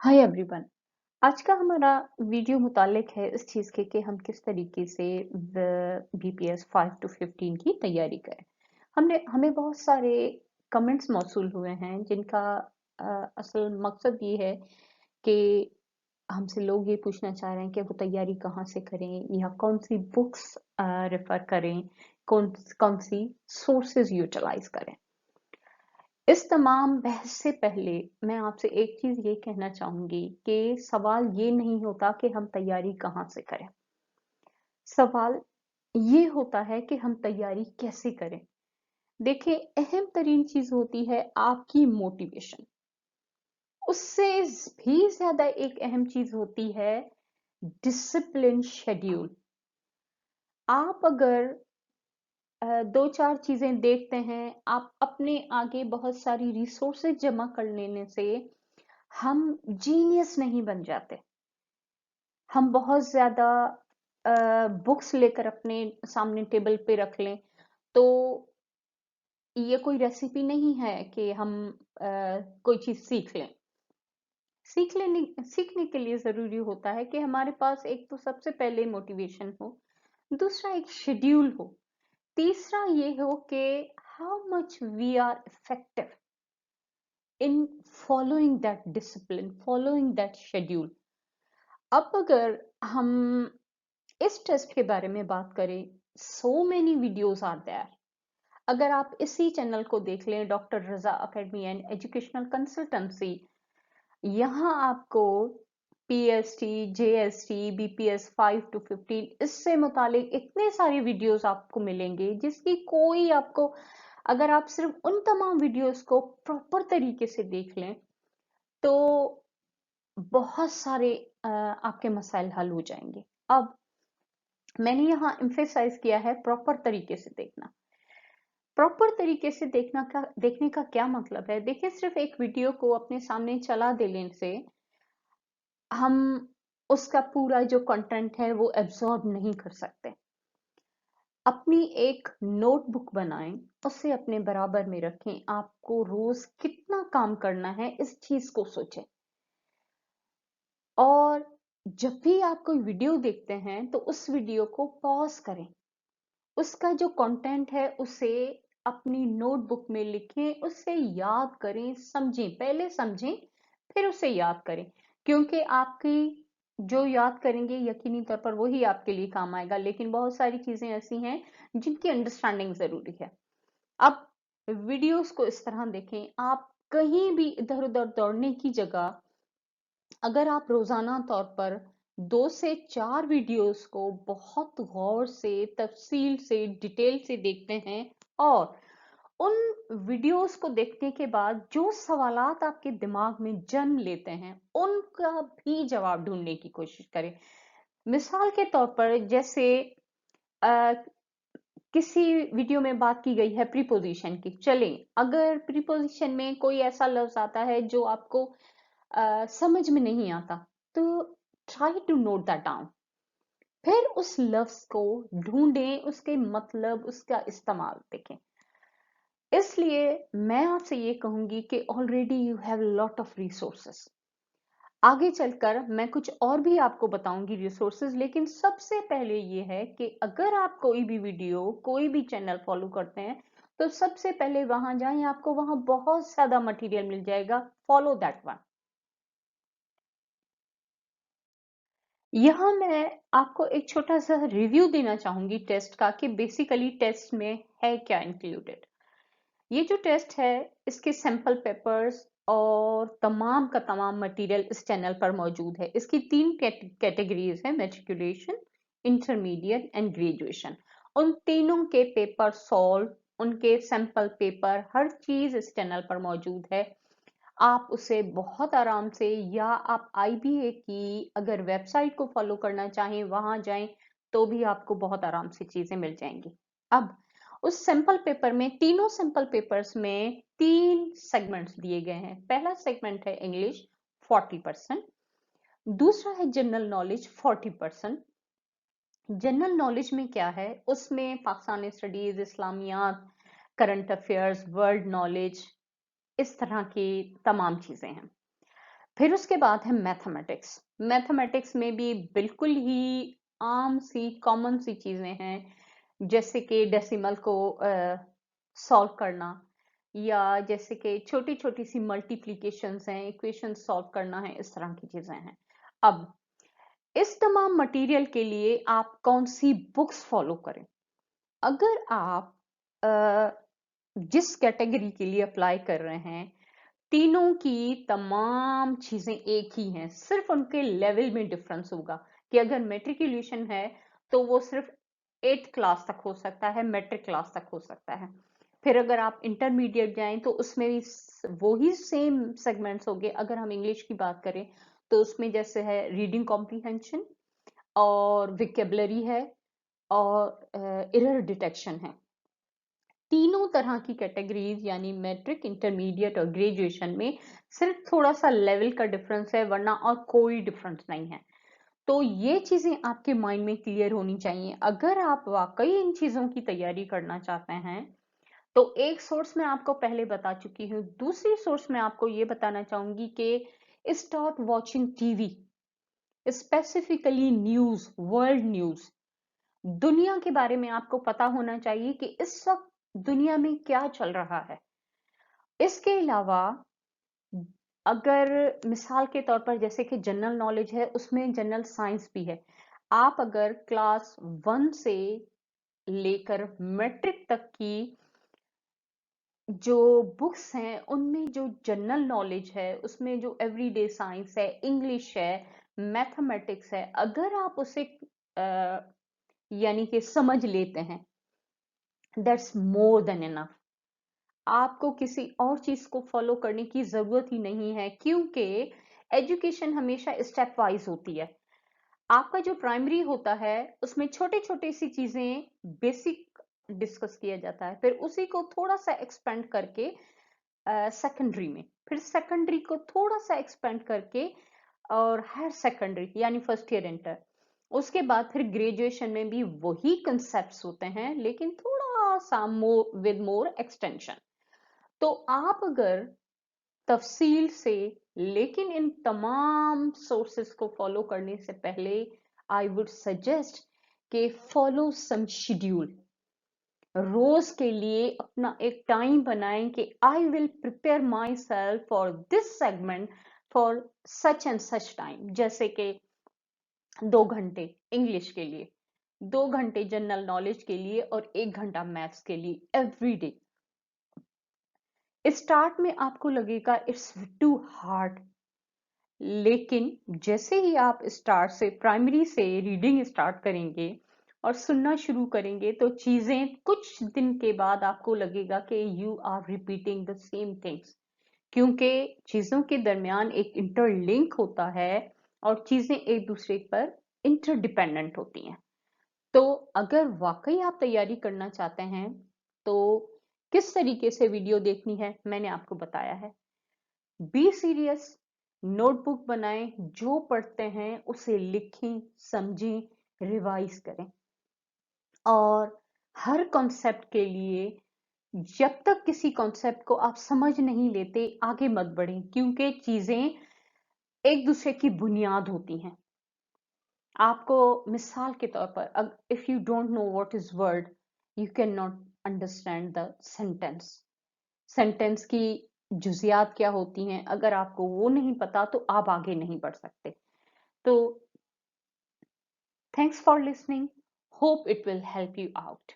Hi everyone. आज का हमारा वीडियो मुतालिक है इस चीज़ के कि हम किस तरीके से बीपीएस 5 to 15 की तैयारी करें। हमें बहुत सारे कमेंट्स मौसूल हुए हैं जिनका असल मकसद ये है कि हमसे लोग ये पूछना चाह रहे हैं कि वो तैयारी कहाँ से करें या कौन सी बुक्स रेफर करें, कौन कौन सी सोर्सेज यूटिलाइज करें। इस तमाम बहस से पहले मैं आपसे एक चीज ये कहना चाहूंगी कि सवाल ये नहीं होता कि हम तैयारी कहाँ से करें। सवाल ये होता है कि हम तैयारी कैसे करें। देखिए, अहम तरीन चीज होती है आपकी मोटिवेशन। उससे भी ज्यादा एक अहम चीज होती है डिसिप्लिन शेड्यूल। आप अगर दो चार चीजें देखते हैं, आप अपने आगे बहुत सारी रिसोर्सेज जमा कर लेने से हम जीनियस नहीं बन जाते। हम बहुत ज्यादा बुक्स लेकर अपने सामने टेबल पे रख लें तो ये कोई रेसिपी नहीं है कि हम कोई चीज सीख लें। सीखने के लिए जरूरी होता है कि हमारे पास एक तो सबसे पहले मोटिवेशन हो, दूसरा एक शेड्यूल हो, तीसरा ये हो कि how much we are effective in following that discipline, following that schedule. अब अगर हम इस टेस्ट के बारे में बात करें, so many videos are there. अगर आप इसी चैनल को देख लें, doctor Raza Academy and Educational Consultancy, यहाँ आपको पीएसटी, जेएसटी, बीपीएस 5 to 15 इससे मुतालिक इतने सारे वीडियोस आपको मिलेंगे जिसकी कोई आपको, अगर आप सिर्फ उन तमाम वीडियोस को प्रॉपर तरीके से देख लें तो बहुत सारे आपके मसाइल हल हो जाएंगे। अब मैंने यहाँ एम्फेसाइज किया है प्रॉपर तरीके से देखना। प्रॉपर तरीके से देखने का क्या मतलब है? देखिए, सिर्फ एक वीडियो को अपने सामने चला देने से हम उसका पूरा जो कंटेंट है वो एब्जॉर्ब नहीं कर सकते। अपनी एक नोटबुक बनाएं, उसे अपने बराबर में रखें, आपको रोज कितना काम करना है इस चीज को सोचें। और जब भी आप कोई वीडियो देखते हैं तो उस वीडियो को पॉज करें, उसका जो कंटेंट है उसे अपनी नोटबुक में लिखें, उससे याद करें, समझें, पहले समझें फिर उसे याद करें। क्योंकि आपकी जो याद करेंगे यकीनी तौर पर वही आपके लिए काम आएगा, लेकिन बहुत सारी चीजें ऐसी हैं जिनकी अंडरस्टैंडिंग जरूरी है। अब वीडियोस को इस तरह देखें, आप कहीं भी इधर उधर दौड़ने की जगह अगर आप रोजाना तौर पर 2 से 4 वीडियोस को बहुत गौर से, तफसील से, डिटेल से देखते हैं और उन वीडियोस को देखने के बाद जो सवालात आपके दिमाग में जन्म लेते हैं उनका भी जवाब ढूंढने की कोशिश करें। मिसाल के तौर पर, जैसे अ, किसी वीडियो में बात की गई है प्रीपोजिशन की, चलें अगर प्रीपोजिशन में कोई ऐसा लफ्ज आता है जो आपको समझ में नहीं आता तो try to note that down, फिर उस लफ्ज को ढूंढें, उसके मतलब, उसका इस्तेमाल देखें। इसलिए मैं आपसे ये कहूंगी कि already you have lot of resources. आगे चलकर मैं कुछ और भी आपको बताऊंगी रिसोर्सेज, लेकिन सबसे पहले ये है कि अगर आप कोई भी वीडियो, कोई भी चैनल फॉलो करते हैं तो सबसे पहले वहां जाएं, आपको वहां बहुत ज्यादा मटेरियल मिल जाएगा। Follow that one. यहाँ मैं आपको एक छोटा सा रिव्यू देना चाहूंगी टेस्ट का कि बेसिकली टेस्ट में है क्या इंक्लूडेड। ये जो टेस्ट है, इसके सैंपल पेपर्स और तमाम का तमाम मटेरियल इस चैनल पर मौजूद है। इसकी 3 कैटेगरीज है, मेट्रिकुलेशन, इंटरमीडिएट एंड ग्रेजुएशन। उन तीनों के पेपर सॉल्व, उनके सैंपल पेपर, हर चीज इस चैनल पर मौजूद है। आप उसे बहुत आराम से, या आप आईबीए की अगर वेबसाइट को फॉलो करना चाहें वहां जाएं तो भी आपको बहुत आराम से चीजें मिल जाएंगी। अब उस सैंपल पेपर में, तीनों सैंपल पेपर्स में 3 सेगमेंट्स दिए गए हैं। पहला सेगमेंट है इंग्लिश 40%, दूसरा है जनरल नॉलेज 40%। जनरल नॉलेज में क्या है, उसमें पाकिस्तानी स्टडीज, इस्लामियात, करंट अफेयर्स, वर्ल्ड नॉलेज, इस तरह की तमाम चीजें हैं। फिर उसके बाद है मैथमेटिक्स। मैथमेटिक्स में भी बिल्कुल ही आम सी कॉमन सी चीजें हैं, जैसे कि डेसिमल को सॉल्व करना, या जैसे कि छोटी छोटी सी मल्टीप्लिकेशंस हैं, इक्वेशन सॉल्व करना है, इस तरह की चीजें हैं। अब इस तमाम मटेरियल के लिए आप कौन सी बुक्स फॉलो करें? अगर आप जिस कैटेगरी के लिए अप्लाई कर रहे हैं, तीनों की तमाम चीजें एक ही हैं, सिर्फ उनके लेवल में डिफरेंस होगा कि अगर मेट्रिकुलेशन है तो वो सिर्फ 8th क्लास तक हो सकता है, मैट्रिक क्लास तक हो सकता है। फिर अगर आप इंटरमीडिएट जाएं तो उसमें भी वो ही सेम सेगमेंट्स होंगे। अगर हम इंग्लिश की बात करें तो उसमें जैसे है रीडिंग कॉम्प्रीहेंशन और विकेबलरी है और एरर डिटेक्शन है। तीनों तरह की कैटेगरीज यानी मैट्रिक, इंटरमीडिएट और ग्रेजुएशन में सिर्फ थोड़ा सा लेवल का डिफरेंस है, वरना और कोई डिफरेंस नहीं है। तो ये चीजें आपके माइंड में क्लियर होनी चाहिए। अगर आप वाकई इन चीजों की तैयारी करना चाहते हैं तो एक सोर्स मैं आपको पहले बता चुकी हूँ, दूसरी सोर्स मैं आपको ये बताना चाहूंगी कि start watching TV, specifically news, world news. दुनिया के बारे में आपको पता होना चाहिए कि इस वक्त दुनिया में क्या चल रहा है। इसके अलावा अगर मिसाल के तौर पर जैसे कि जनरल नॉलेज है, उसमें जनरल साइंस भी है। आप अगर क्लास 1 से लेकर मैट्रिक तक की जो बुक्स हैं उनमें जो जनरल नॉलेज है, उसमें जो एवरीडे साइंस है, इंग्लिश है, मैथमेटिक्स है, अगर आप उसे यानी कि समझ लेते हैं, दैट्स मोर देन इनफ। आपको किसी और चीज को फॉलो करने की जरूरत ही नहीं है, क्योंकि एजुकेशन हमेशा स्टेप वाइज होती है। आपका जो प्राइमरी होता है उसमें छोटे छोटे सी चीजें बेसिक डिस्कस किया जाता है, फिर उसी को थोड़ा सा एक्सपेंड करके सेकेंडरी में, फिर सेकेंडरी को थोड़ा सा एक्सपेंड करके और हायर सेकेंडरी यानी फर्स्ट ईयर इंटर, उसके बाद फिर ग्रेजुएशन में भी वही कंसेप्ट्स होते हैं, लेकिन थोड़ा सा मोर विद मोर एक्सटेंशन। तो आप अगर तफसील से, लेकिन इन तमाम सोर्सेस को फॉलो करने से पहले आई वुड सजेस्ट कि फॉलो सम शेड्यूल। रोज के लिए अपना एक टाइम बनाएं कि I will prepare my self for this segment for such and such time. जैसे कि 2 घंटे इंग्लिश के लिए, 2 घंटे जनरल नॉलेज के लिए और 1 घंटा मैथ्स के लिए एवरी डे। स्टार्ट में आपको लगेगा इट्स टू हार्ड, लेकिन जैसे ही आप स्टार्ट से प्राइमरी से रीडिंग स्टार्ट करेंगे और सुनना शुरू करेंगे तो चीजें कुछ दिन के बाद आपको लगेगा कि you are repeating the same things, क्योंकि चीजों के दरमियान एक इंटरलिंक होता है और चीजें एक दूसरे पर इंटरडिपेंडेंट होती हैं। तो अगर वाकई आप तैयारी करना चाहते हैं तो किस तरीके से वीडियो देखनी है मैंने आपको बताया है। बी सीरियस, नोटबुक बनाएं, जो पढ़ते हैं उसे लिखें, समझें, रिवाइज करें। और हर कॉन्सेप्ट के लिए जब तक किसी कॉन्सेप्ट को आप समझ नहीं लेते आगे मत बढ़ें, क्योंकि चीजें एक दूसरे की बुनियाद होती हैं। आपको मिसाल के तौर पर if you don't know what is word, you can not understand the sentence. Sentence की जुजियात क्या होती हैं, अगर आपको वो नहीं पता तो आप आगे नहीं बढ़ सकते। तो thanks for listening, hope it will help you out.